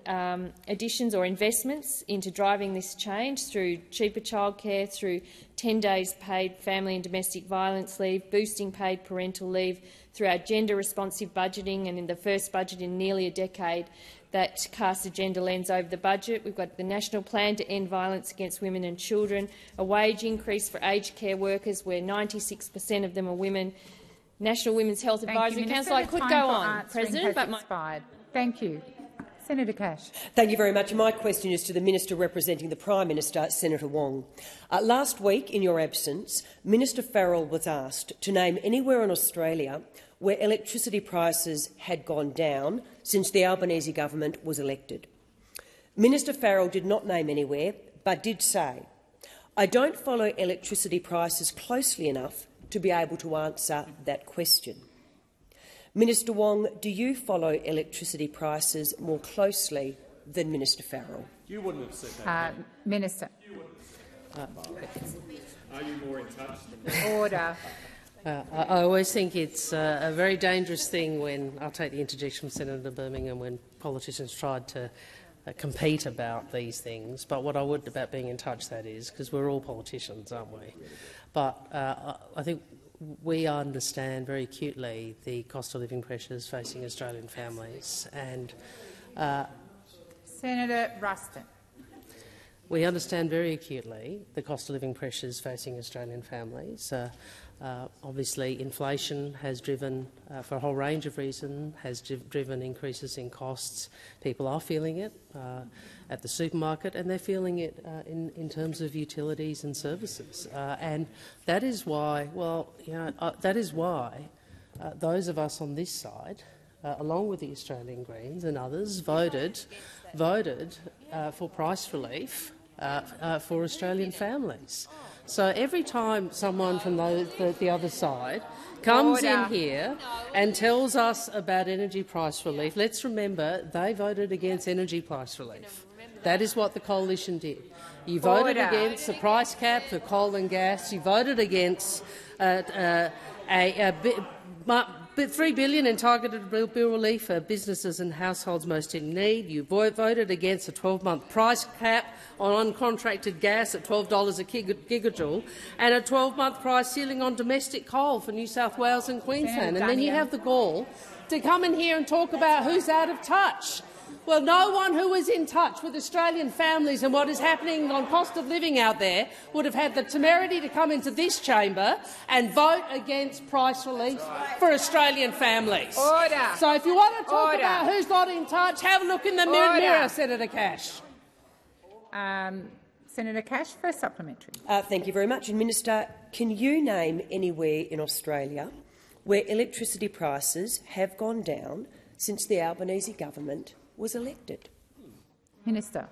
additions or investments into driving this change through cheaper childcare, through 10 days paid family and domestic violence leave, boosting paid parental leave, through our gender-responsive budgeting, and in the first budget in nearly a decade that casts a gender lens over the budget. We've got the National Plan to End Violence Against Women and Children, a wage increase for aged care workers where 96% of them are women, National Women's Health Advisory Council. I could go on, President, but expired. Thank you. Senator Cash. Thank you very much. My question is to the Minister representing the Prime Minister, Senator Wong. Last week, in your absence, Minister Farrell was asked to name anywhere in Australia where electricity prices had gone down since the Albanese government was elected. Minister Farrell did not name anywhere, but did say, "I don't follow electricity prices closely enough to be able to answer that question." Minister Wong, do you follow electricity prices more closely than Minister Farrell? You wouldn't have said that. Minister. Are you more in touch than Order. I always think it's a very dangerous thing when, I'll take the interjection from Senator Birmingham, when politicians tried to compete about these things. But what I would about being in touch, that is, because we're all politicians, aren't we? But I think we understand very acutely the cost of living pressures facing Australian families. And Senator Ruston. We understand very acutely the cost of living pressures facing Australian families. Obviously, inflation has driven, for a whole range of reasons, driven increases in costs. People are feeling it at the supermarket, and they're feeling it in terms of utilities and services. And that is why, those of us on this side, along with the Australian Greens and others, voted for price relief for Australian families. So every time someone from the other side comes in here and tells us about energy price relief, let's remember they voted against energy price relief. That is what the coalition did. You voted against the price cap for coal and gas. You voted against $3 billion in targeted bill relief for businesses and households most in need. You voted against a 12-month price cap on uncontracted gas at $12 a gigajoule and a 12-month price ceiling on domestic coal for New South Wales and Queensland. And then you have the gall to come in here and talk about who's out of touch. Well, no one who is in touch with Australian families and what is happening on cost of living out there would have had the temerity to come into this chamber and vote against price relief for Australian families. Order. So if you want to talk about who's not in touch, have a look in the mirror, Senator Cash. Senator Cash for a supplementary. Thank you very much. And Minister, can you name anywhere in Australia where electricity prices have gone down since the Albanese government was elected? Minister.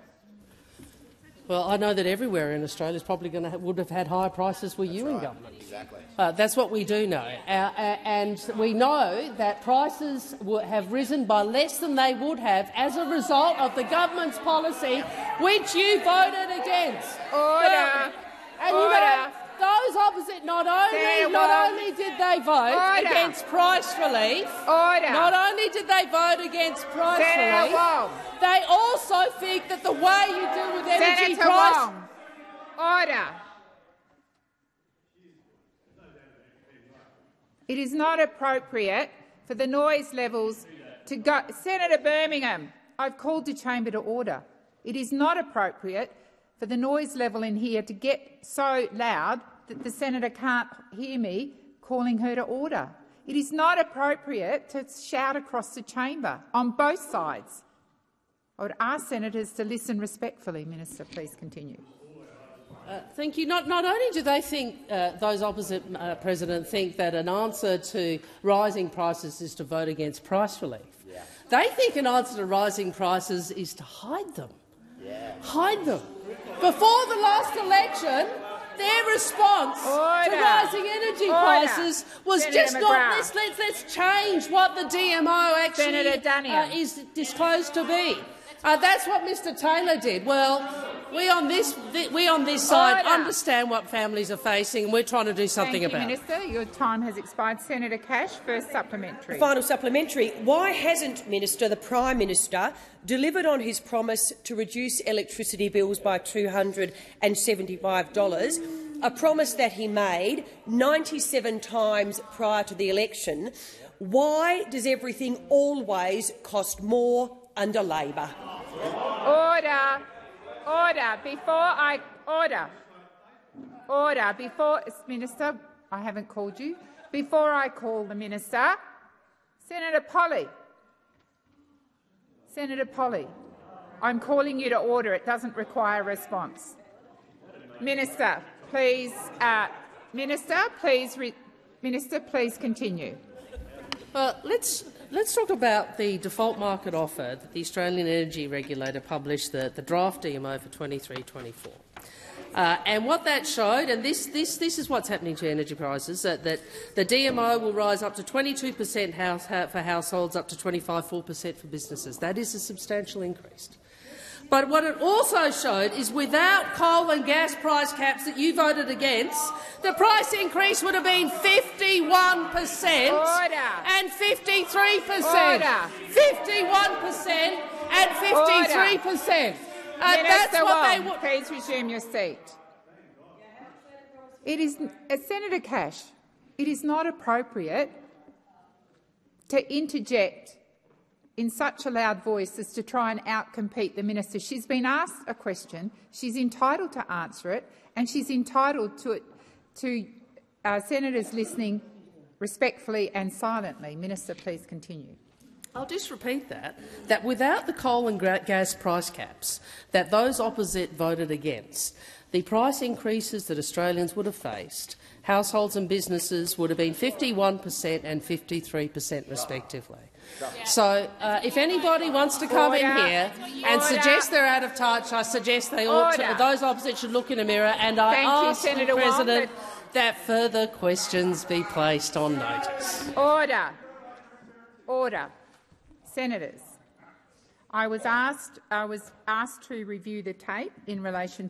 Well, I know that everywhere in Australia is probably would have had higher prices were you in government. Exactly. That's what we do know. And we know that prices have risen by less than they would have as a result of the government's policy, which you voted against. Order. And you know, those opposite not only did they vote against price relief, not only did they vote against price relief, they also think that the way you deal with energy price. Order. It is not appropriate for the noise levels to go. Senator Birmingham, I've called the chamber to order. It is not appropriate for the noise level in here to get so loud that the senator can't hear me calling her to order. It is not appropriate to shout across the chamber on both sides. I would ask senators to listen respectfully. Minister, please continue. Thank you. Not only do they think, those opposite, President, think that an answer to rising prices is to vote against price relief. Yeah. They think an answer to rising prices is to hide them. Yeah. Hide them. Before the last election, their response to rising energy prices was Senator just McGrath. Not let's change what the DMO actually is disclosed to be. That's what Mr Taylor did. Well, we on this side understand what families are facing, and we're trying to do something about it. Minister, your time has expired. Senator Cash, first supplementary. Final supplementary. Why hasn't the Prime Minister delivered on his promise to reduce electricity bills by $275, a promise that he made 97 times prior to the election? Why does everything always cost more under Labor? Order. Minister, I haven't called you. Before I call the minister, Senator Polley, I'm calling you to order. It doesn't require a response. Minister, please. Minister, please continue. Let's talk about the default market offer that the Australian Energy Regulator published, the draft DMO for 23-24. And what that showed, and this is what's happening to energy prices, that the DMO will rise up to 22% for households, up to 25.4% for businesses. That is a substantial increase. But what it also showed is without coal and gas price caps that you voted against, the price increase would have been 51% and 53%. 51% and 53%. That's what they would. Please resume your seat. It is, Senator Cash, it is not appropriate to interject in such a loud voice as to try and outcompete the minister. She's been asked a question, she's entitled to answer it, and she's entitled to senators listening respectfully and silently. Minister, please continue. I'll just repeat that without the coal and gas price caps that those opposite voted against, the price increases that Australians would have faced, households and businesses, would have been 51% and 53% respectively. So if anybody wants to come in here and suggest they're out of touch, I suggest they ought to, those opposite should look in a mirror, and I ask the President that further questions be placed on notice. Order. Senators, I was asked to review the tape in relation